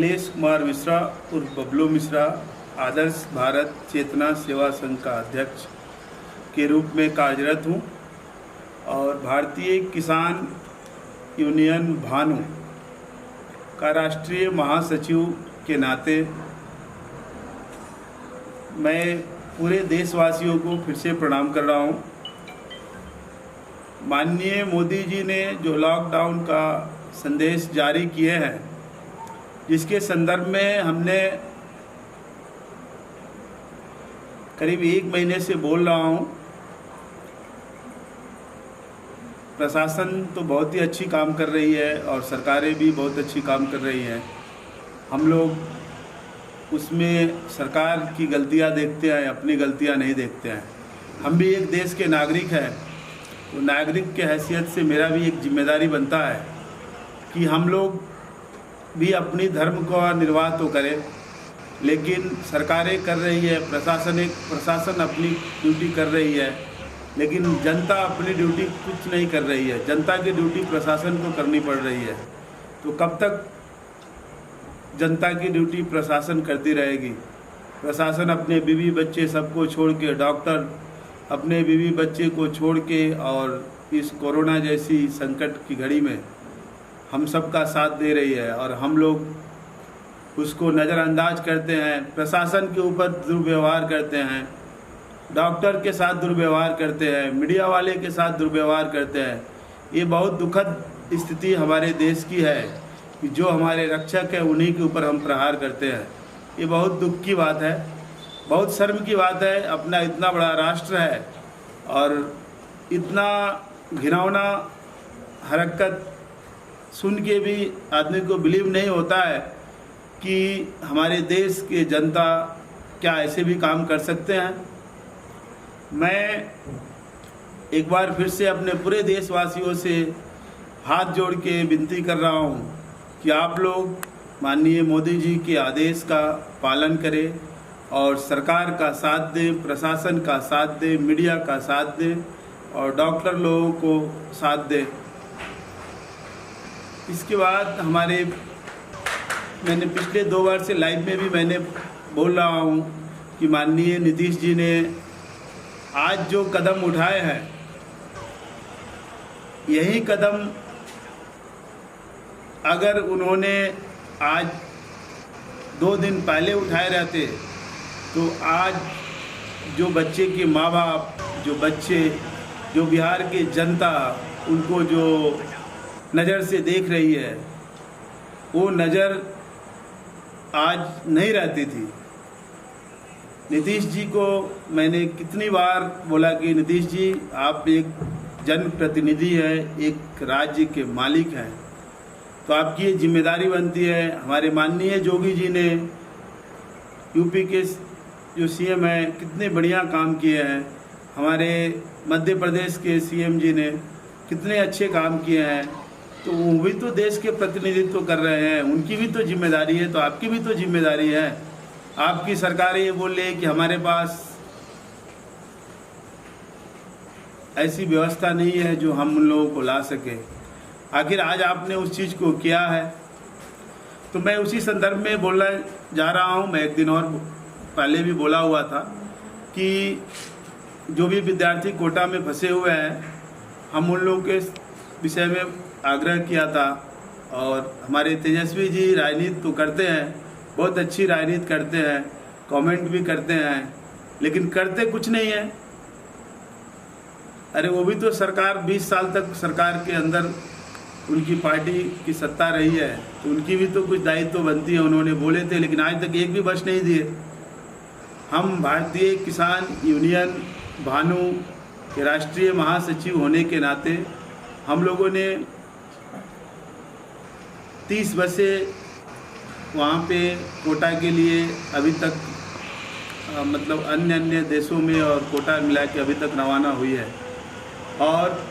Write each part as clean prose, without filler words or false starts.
नीलेश कुमार मिश्रा उर्फ बबलू मिश्रा आदर्श भारत चेतना सेवा संघ का अध्यक्ष के रूप में कार्यरत हूँ और भारतीय किसान यूनियन भानु का राष्ट्रीय महासचिव के नाते मैं पूरे देशवासियों को फिर से प्रणाम कर रहा हूँ। माननीय मोदी जी ने जो लॉकडाउन का संदेश जारी किए हैं, जिसके संदर्भ में हमने करीब 1 महीने से बोल रहा हूँ, प्रशासन तो बहुत ही अच्छी काम कर रही है और सरकारें भी बहुत अच्छी काम कर रही हैं। हम लोग उसमें सरकार की गलतियाँ देखते हैं, अपनी गलतियाँ नहीं देखते हैं। हम भी एक देश के नागरिक हैं, तो नागरिक के हैसियत से मेरा भी एक जिम्मेदारी बनता है कि हम लोग भी अपनी धर्म का निर्वाह तो करें, लेकिन सरकारें कर रही है, प्रशासन अपनी ड्यूटी कर रही है, लेकिन जनता अपनी ड्यूटी कुछ नहीं कर रही है। जनता की ड्यूटी प्रशासन को करनी पड़ रही है। तो कब तक जनता की ड्यूटी प्रशासन करती रहेगी? प्रशासन अपने बीवी बच्चे सबको छोड़ के, डॉक्टर अपने बीवी बच्चे को छोड़ के और इस कोरोना जैसी संकट की घड़ी में हम सब का साथ दे रही है और हम लोग उसको नज़रअंदाज करते हैं, प्रशासन के ऊपर दुर्व्यवहार करते हैं, डॉक्टर के साथ दुर्व्यवहार करते हैं, मीडिया वाले के साथ दुर्व्यवहार करते हैं। ये बहुत दुखद स्थिति हमारे देश की है कि जो हमारे रक्षक है उन्हीं के ऊपर हम प्रहार करते हैं। ये बहुत दुख की बात है, बहुत शर्म की बात है। अपना इतना बड़ा राष्ट्र है और इतना घिनौना हरकत सुन के भी आदमी को बिलीव नहीं होता है कि हमारे देश के जनता क्या ऐसे भी काम कर सकते हैं। मैं एक बार फिर से अपने पूरे देशवासियों से हाथ जोड़ के विनती कर रहा हूँ कि आप लोग माननीय मोदी जी के आदेश का पालन करें और सरकार का साथ दें, प्रशासन का साथ दें, मीडिया का साथ दें और डॉक्टर लोगों को साथ दें। इसके बाद मैंने पिछले 2 बार से लाइव में भी मैंने बोल रहा हूँ कि माननीय नीतीश जी ने आज जो कदम उठाए हैं, यही कदम अगर उन्होंने आज 2 दिन पहले उठाए रहते तो आज जो बच्चे के माँ बाप, जो बच्चे, जो बिहार की जनता उनको जो नज़र से देख रही है, वो नज़र आज नहीं रहती थी। नीतीश जी को मैंने कितनी बार बोला कि नीतीश जी आप एक जनप्रतिनिधि हैं, एक राज्य के मालिक हैं, तो आपकी ये जिम्मेदारी बनती है। हमारे माननीय जोगी जी ने, यूपी के जो सीएम हैं, कितने बढ़िया काम किए हैं। हमारे मध्य प्रदेश के सीएम जी ने कितने अच्छे काम किए हैं। तो वो भी तो देश के प्रतिनिधित्व कर रहे हैं, उनकी भी तो जिम्मेदारी है, तो आपकी भी तो जिम्मेदारी है। आपकी सरकार ये बोल रही है कि हमारे पास ऐसी व्यवस्था नहीं है जो हम उन लोगों को ला सके। आखिर आज आपने उस चीज़ को किया है। तो मैं उसी संदर्भ में बोलना जा रहा हूँ। मैं एक दिन और पहले भी बोला हुआ था कि जो भी विद्यार्थी कोटा में फंसे हुए हैं, हम उन लोगों के विषय में आग्रह किया था। और हमारे तेजस्वी जी राजनीति तो करते हैं, बहुत अच्छी राजनीति करते हैं, कमेंट भी करते हैं, लेकिन करते कुछ नहीं है। अरे वो भी तो सरकार 20 साल तक सरकार के अंदर उनकी पार्टी की सत्ता रही है, तो उनकी भी तो कुछ दायित्व बनती है। उन्होंने बोले थे, लेकिन आज तक एक भी बच नहीं दिए। हम भारतीय किसान यूनियन भानु के राष्ट्रीय महासचिव होने के नाते हम लोगों ने 30 बसें वहाँ पे कोटा के लिए अभी तक मतलब अन्य देशों में और कोटा मिला के अभी तक रवाना हुई है। और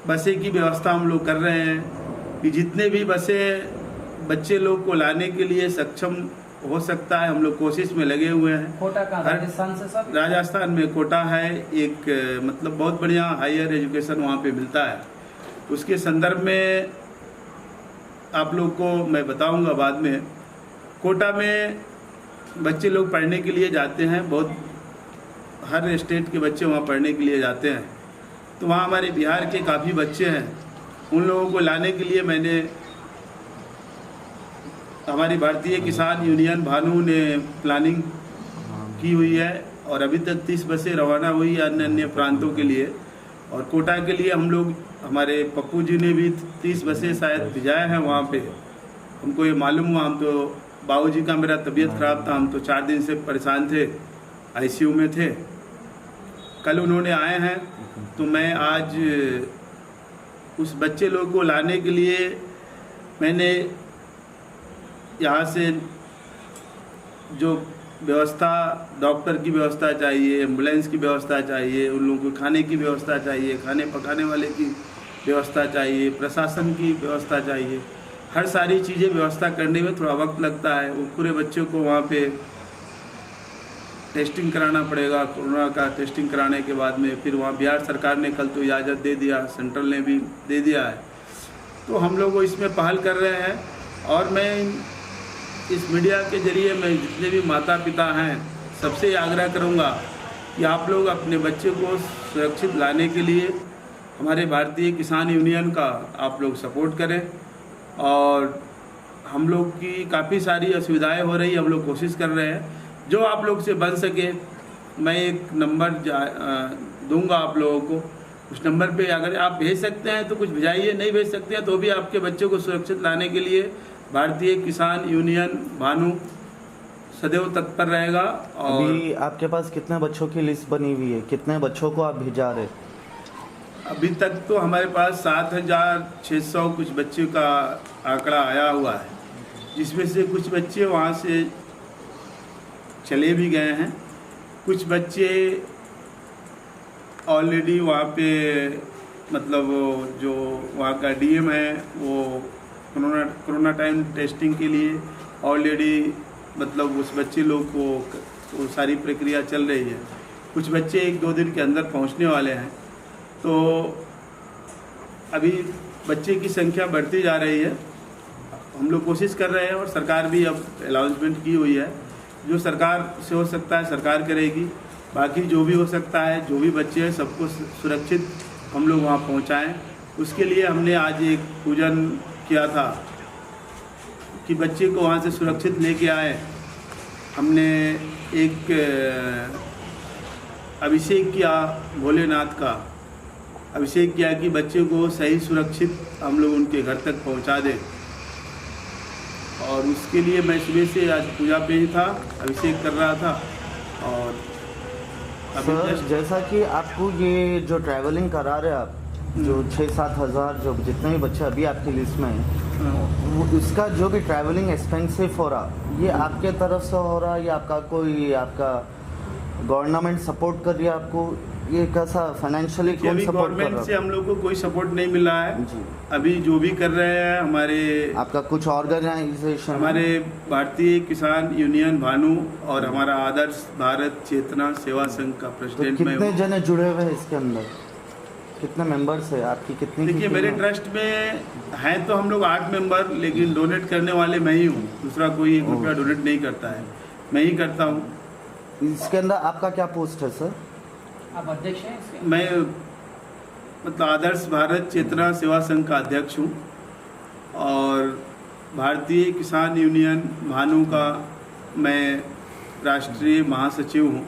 बसें की व्यवस्था हम लोग कर रहे हैं कि जितने भी बसें बच्चे लोग को लाने के लिए सक्षम हो सकता है, हम लोग कोशिश में लगे हुए हैं। कोटा का राजस्थान से सब? राजस्थान में कोटा है एक, मतलब बहुत बढ़िया हायर एजुकेशन वहाँ पे मिलता है। उसके संदर्भ में आप लोग को मैं बताऊंगा बाद में। कोटा में बच्चे लोग पढ़ने के लिए जाते हैं, बहुत हर स्टेट के बच्चे वहाँ पढ़ने के लिए जाते हैं। तो वहाँ हमारे बिहार के काफ़ी बच्चे हैं, उन लोगों को लाने के लिए मैंने हमारी भारतीय किसान यूनियन भानु ने प्लानिंग की हुई है और अभी तक 30 बसें रवाना हुई है अन्य अन्य प्रांतों के लिए। और कोटा के लिए हम लोग, हमारे पप्पू जी ने भी 30 बसें शायद भिजाए हैं वहाँ पे। हमको ये मालूम हुआ, हम तो बाबू जी का मेरा तबीयत ख़राब था, हम तो 4 दिन से परेशान थे, आईसीयू में थे। कल उन्होंने आए हैं, तो मैं आज उस बच्चे लोग को लाने के लिए मैंने यहाँ से जो व्यवस्था, डॉक्टर की व्यवस्था चाहिए, एम्बुलेंस की व्यवस्था चाहिए, उन लोगों को खाने की व्यवस्था चाहिए, खाने पकाने वाले की व्यवस्था चाहिए, प्रशासन की व्यवस्था चाहिए, हर सारी चीज़ें व्यवस्था करने में थोड़ा वक्त लगता है। वो पूरे बच्चों को वहाँ पे टेस्टिंग कराना पड़ेगा, कोरोना का टेस्टिंग कराने के बाद में फिर वहाँ बिहार सरकार ने कल तो इजाज़त दे दिया, सेंट्रल ने भी दे दिया है। तो हम लोग इसमें पहल कर रहे हैं और मैं इस मीडिया के जरिए मैं जितने भी माता पिता हैं सबसे आग्रह करूंगा कि आप लोग अपने बच्चे को सुरक्षित लाने के लिए हमारे भारतीय किसान यूनियन का आप लोग सपोर्ट करें। और हम लोग की काफ़ी सारी असुविधाएं हो रही, हम लोग कोशिश कर रहे हैं जो आप लोग से बन सके। मैं एक नंबर दूंगा आप लोगों को, उस नंबर पे अगर आप भेज सकते हैं तो कुछ भेजाइए, नहीं भेज सकते हैं तो भी आपके बच्चों को सुरक्षित लाने के लिए भारतीय किसान यूनियन भानु सदैव तत्पर रहेगा। और अभी आपके पास कितने बच्चों की लिस्ट बनी हुई है, कितने बच्चों को आप भिजा रहे? अभी तक तो हमारे पास 7,600 कुछ बच्चों का आंकड़ा आया हुआ है, जिसमें से कुछ बच्चे वहाँ से चले भी गए हैं, कुछ बच्चे ऑलरेडी वहाँ पे मतलब जो वहाँ का डीएम है वो कोरोना टाइम टेस्टिंग के लिए ऑलरेडी मतलब उस बच्चे लोग को वो सारी प्रक्रिया चल रही है। कुछ बच्चे 1-2 दिन के अंदर पहुंचने वाले हैं। तो अभी बच्चे की संख्या बढ़ती जा रही है, हम लोग कोशिश कर रहे हैं और सरकार भी अब अनाउंसमेंट की हुई है, जो सरकार से हो सकता है सरकार करेगी, बाकी जो भी हो सकता है, जो भी बच्चे हैं सबको सुरक्षित हम लोग वहाँ पहुँचाएँ। उसके लिए हमने आज एक पूजन किया था कि बच्चे को वहाँ से सुरक्षित लेके आए। हमने एक अभिषेक किया, भोलेनाथ का अभिषेक किया कि बच्चे को सही सुरक्षित हम लोग उनके घर तक पहुँचा दें। और उसके लिए मैं सुबह से आज पूजा पे ही था, अभिषेक कर रहा था। और सर जैसा कि आपको ये जो ट्रैवलिंग करा रहे आप, जो 6-7 हज़ार जो जितने भी बच्चे अभी आपकी लिस्ट में हैं, उसका जो भी ट्रैवलिंग एक्सपेंसिव हो रहा, ये आपके तरफ से हो रहा या आपका कोई आपका गवर्नमेंट सपोर्ट कर रही है आपको? ये कैसा फाइनेंशियली कौन सपोर्ट कर रहा है? गवर्नमेंट से हम लोग को कोई सपोर्ट नहीं मिला है जी। अभी जो भी कर रहे हैं हमारे आपका कुछ ऑर्गेनाइजेशन, हमारे भारतीय किसान यूनियन भानु और हमारा आदर्श भारत चेतना सेवा संघ का प्रेसिडेंट मैं कितने जने जुड़े हुए हैं इसके अंदर, कितने मेंबर्स है आपकी? कितनी? देखिए मेरे ट्रस्ट में हैं तो हम लोग 8 मेंबर, लेकिन डोनेट करने वाले मैं ही हूँ, दूसरा कोई 1 रुपया डोनेट नहीं करता है, मैं ही करता हूँ। इसके अंदर आपका क्या पोस्ट है सर? आप अध्यक्ष हैं इसके? मैं मतलब आदर्श भारत चेतना सेवा संघ का अध्यक्ष हूँ और भारतीय किसान यूनियन भानु का मैं राष्ट्रीय महासचिव हूँ।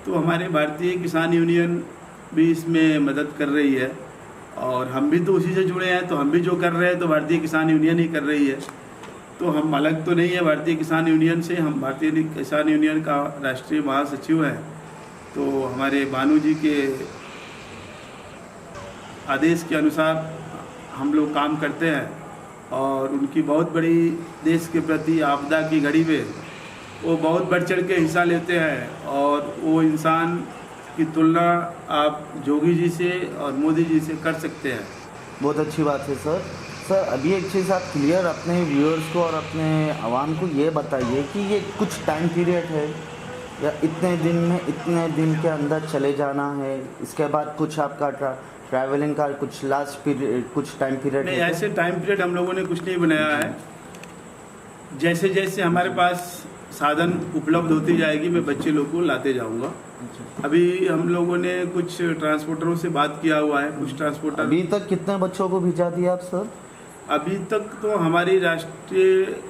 तो हमारे भारतीय किसान यूनियन भी इसमें मदद कर रही है और हम भी तो उसी से जुड़े हैं, तो हम भी जो कर रहे हैं तो भारतीय किसान यूनियन ही कर रही है। तो हम अलग तो नहीं है भारतीय किसान यूनियन से, हम भारतीय किसान यूनियन का राष्ट्रीय महासचिव है। तो हमारे भानु जी के आदेश के अनुसार हम लोग काम करते हैं और उनकी बहुत बड़ी देश के प्रति आपदा की घड़ी में वो बहुत बढ़ चढ़ के हिस्सा लेते हैं और वो इंसान की तुलना आप जोगी जी से और मोदी जी से कर सकते हैं। बहुत अच्छी बात है सर। सर अभी एक चीज़ आप क्लियर अपने व्यूअर्स को और अपने आवाम को ये बताइए कि ये कुछ टाइम पीरियड है या इतने दिन में इतने दिन के अंदर चले जाना है, इसके बाद कुछ आपका ट्रैवलिंग का कुछ लास्ट पीरियड, कुछ टाइम पीरियड? नहीं, ऐसे टाइम पीरियड हम लोगों ने कुछ नहीं बनाया है। जैसे जैसे हमारे पास साधन उपलब्ध होती जाएगी मैं बच्चे लोग को लाते जाऊंगा। अभी हम लोगों ने कुछ ट्रांसपोर्टरों से बात किया हुआ है, कुछ ट्रांसपोर्टर। अभी तक कितने बच्चों को भिजा दिया आप सर? अभी तक तो हमारी राष्ट्रीय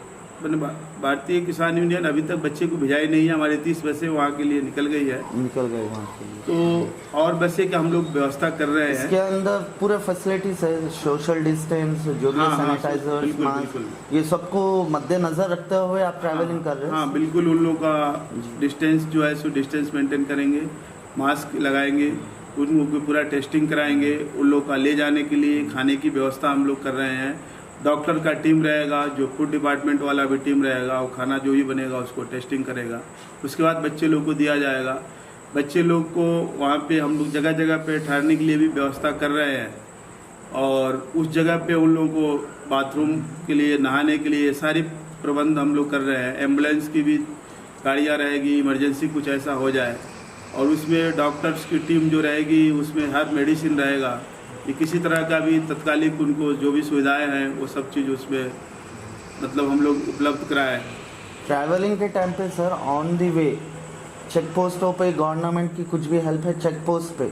भारतीय किसान यूनियन अभी तक बच्चे को भिजाई नहीं है। हमारी 30 बसें वहाँ के लिए निकल गई है, निकल गए वहाँ के लिए। तो और बसें का हम लोग व्यवस्था कर रहे हैं। इसके अंदर पूरे फैसिलिटीज है, सोशल डिस्टेंस, जो भी सैनिटाइजर, बिल्कुल, मास्क, बिल्कुल। ये सबको मद्देनजर रखते हुए आप ट्रैवलिंग कर रहे हैं? हाँ बिल्कुल, उन लोगों का डिस्टेंस जो है सो डिस्टेंस मेंटेन करेंगे, मास्क लगाएंगे, उन लोगों की पूरा टेस्टिंग कराएंगे। उन लोगों का ले जाने के लिए खाने की व्यवस्था हम लोग कर रहे हैं। डॉक्टर का टीम रहेगा, जो फूड डिपार्टमेंट वाला भी टीम रहेगा, वो खाना जो भी बनेगा उसको टेस्टिंग करेगा। उसके बाद बच्चे लोग को दिया जाएगा। बच्चे लोग को वहाँ पे हम लोग जगह जगह पे ठहरने के लिए भी व्यवस्था कर रहे हैं, और उस जगह पे उन लोगों को बाथरूम के लिए, नहाने के लिए सारी प्रबंध हम लोग कर रहे हैं। एम्बुलेंस की भी गाड़ियाँ रहेगी, इमरजेंसी कुछ ऐसा हो जाए, और उसमें डॉक्टर्स की टीम जो रहेगी उसमें हर मेडिसिन रहेगा कि किसी तरह का भी तत्कालिक उनको जो भी सुविधाएं हैं वो सब चीज़ उसमें मतलब हम लोग उपलब्ध कराएं। ट्रैवलिंग के टाइम पे sir on the way check पोस्टों पे गवर्नमेंट की कुछ भी हेल्प है? चेक पोस्ट पे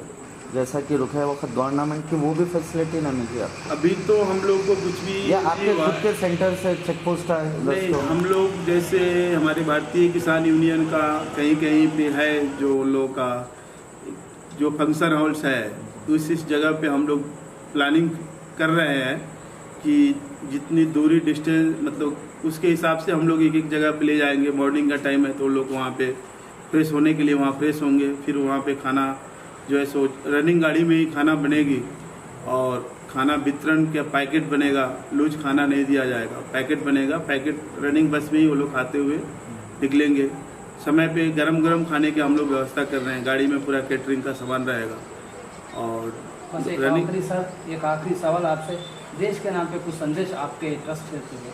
जैसा कि रुके वक्त गवर्नमेंट की वो भी फैसिलिटी ना मिली आप? अभी तो हम लोग को कुछ भी या आपके खुद के सेंटर से चेक पोस्ट है? नहीं, हम लोग जैसे हमारे भारतीय किसान यूनियन का कहीं कहीं पे है, जो उन लोगों का जो फंक्शन हॉल्स है, तो इस जगह पे हम लोग प्लानिंग कर रहे हैं कि जितनी दूरी डिस्टेंस मतलब उसके हिसाब से हम लोग एक एक जगह पे ले जाएंगे। मॉर्निंग का टाइम है तो लोग वहाँ पे फ्रेश होने के लिए वहाँ फ्रेश होंगे, फिर वहाँ पे खाना जो है सो रनिंग गाड़ी में ही खाना बनेगी, और खाना वितरण का पैकेट बनेगा, लूज खाना नहीं दिया जाएगा, पैकेट बनेगा। पैकेट रनिंग बस में ही वो लोग खाते हुए निकलेंगे। समय पे गरम गरम खाने की हम लोग व्यवस्था कर रहे हैं, गाड़ी में पूरा कैटरिंग का सामान रहेगा। और बस एक आखिरी सवाल आपसे, देश के नाम पे कुछ संदेश आपके ट्रस्ट से हुए?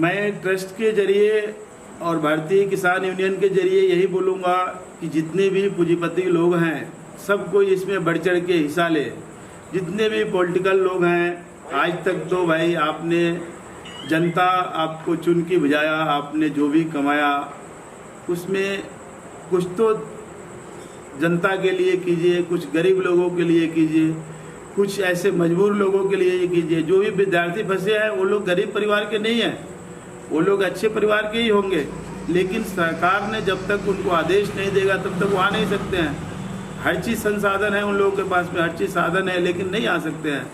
मैं ट्रस्ट के जरिए और भारतीय किसान यूनियन के जरिए यही बोलूँगा कि जितने भी पूंजीपति लोग हैं सबको इसमें बढ़ चढ़ के हिस्सा ले। जितने भी पॉलिटिकल लोग हैं, आज तक तो भाई आपने जनता आपको चुन के भेजाया, आपने जो भी कमाया उसमें कुछ तो जनता के लिए कीजिए, कुछ गरीब लोगों के लिए कीजिए, कुछ ऐसे मजबूर लोगों के लिए कीजिए। जो भी विद्यार्थी फंसे हैं वो लोग गरीब परिवार के नहीं हैं, वो लोग अच्छे परिवार के ही होंगे, लेकिन सरकार ने जब तक उनको आदेश नहीं देगा तब तक वो आ नहीं सकते हैं। हर चीज़ संसाधन है उन लोगों के पास में, हर चीज़ साधन है, लेकिन नहीं आ सकते हैं।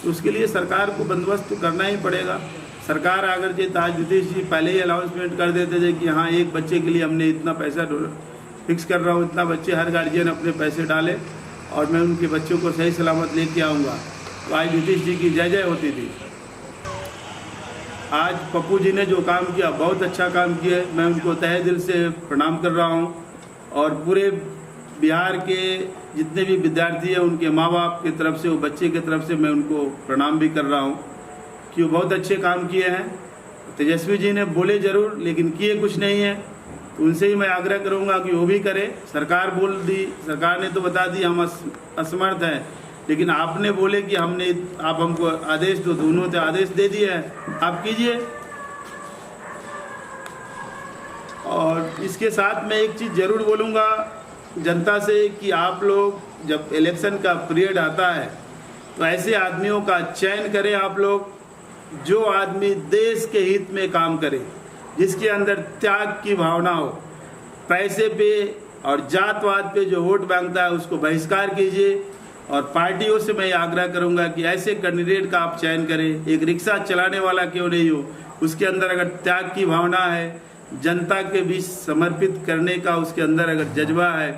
तो उसके लिए सरकार को बंदोबस्त तो करना ही पड़ेगा। सरकार अगर जो आज नीतीश जी पहले ही अनाउंसमेंट कर देते थे कि हाँ एक बच्चे के लिए हमने इतना पैसा फिक्स कर रहा हूँ, इतना बच्चे हर गार्जियन अपने पैसे डाले और मैं उनके बच्चों को सही सलामत लेके आऊँगा, तो आज नीतीश जी की जय जय होती थी। आज पप्पू जी ने जो काम किया बहुत अच्छा काम किया, मैं उनको तहे दिल से प्रणाम कर रहा हूँ। और पूरे बिहार के जितने भी विद्यार्थी हैं उनके माँ बाप की तरफ से, वो बच्चे की तरफ से मैं उनको प्रणाम भी कर रहा हूँ कि वो बहुत अच्छे काम किए हैं। तेजस्वी जी ने बोले ज़रूर लेकिन किए कुछ नहीं है, तो उनसे ही मैं आग्रह करूँगा कि वो भी करें। सरकार बोल दी, सरकार ने तो बता दी हम असमर्थ हैं, लेकिन आपने बोले कि हमने आप हमको आदेश दो, तो उन्होंने आदेश दे दिया है, आप कीजिए। और इसके साथ मैं एक चीज़ ज़रूर बोलूँगा जनता से कि आप लोग जब इलेक्शन का पीरियड आता है तो ऐसे आदमियों का चयन करें आप लोग, जो आदमी देश के हित में काम करे, जिसके अंदर त्याग की भावना हो। पैसे पे और जातवाद पे जो वोट मांगता है उसको बहिष्कार कीजिए। और पार्टियों से मैं आग्रह करूंगा कि ऐसे कैंडिडेट का आप चयन करें। एक रिक्शा चलाने वाला क्यों नहीं हो, उसके अंदर अगर त्याग की भावना है, जनता के बीच समर्पित करने का उसके अंदर अगर जज्बा है,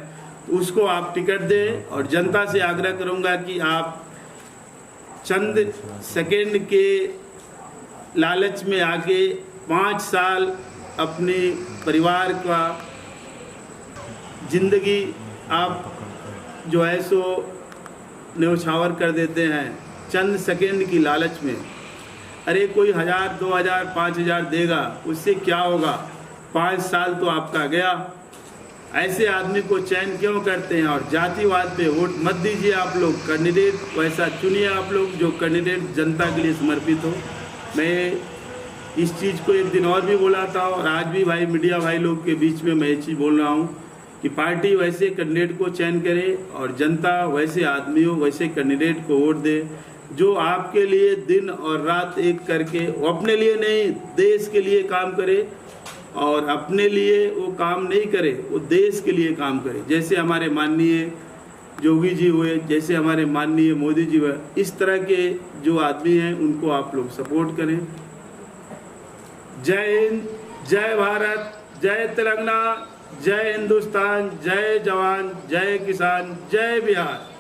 तो उसको आप टिकट दें। और जनता से आग्रह करूंगा कि आप चंद सेकेंड के लालच में आके 5 साल अपने परिवार का जिंदगी आप जो है सो न्यौछावर कर देते हैं चंद सेकेंड की लालच में। अरे कोई 1000, 2000, 5000 देगा, उससे क्या होगा? 5 साल तो आपका गया। ऐसे आदमी को चयन क्यों करते हैं? और जातिवाद पे वोट मत दीजिए आप लोग, कैंडिडेट वैसा चुनिए आप लोग जो कैंडिडेट जनता के लिए समर्पित हो। मैं इस चीज़ को एक दिन और भी बोला था और आज भी भाई मीडिया भाई लोग के बीच में मैं ये चीज़ बोल रहा हूँ कि पार्टी वैसे कैंडिडेट को चयन करे और जनता वैसे आदमियों वैसे कैंडिडेट को वोट दे जो आपके लिए दिन और रात एक करके, वो अपने लिए नहीं देश के लिए काम करे, और अपने लिए वो काम नहीं करे, वो देश के लिए काम करे। जैसे हमारे माननीय योगी जी हुए, जैसे हमारे माननीय मोदी जी हुए, इस तरह के जो आदमी हैं उनको आप लोग सपोर्ट करें। जय हिंद, जय भारत, जय तेलंगाना, जय हिंदुस्तान, जय जवान, जय किसान, जय बिहार।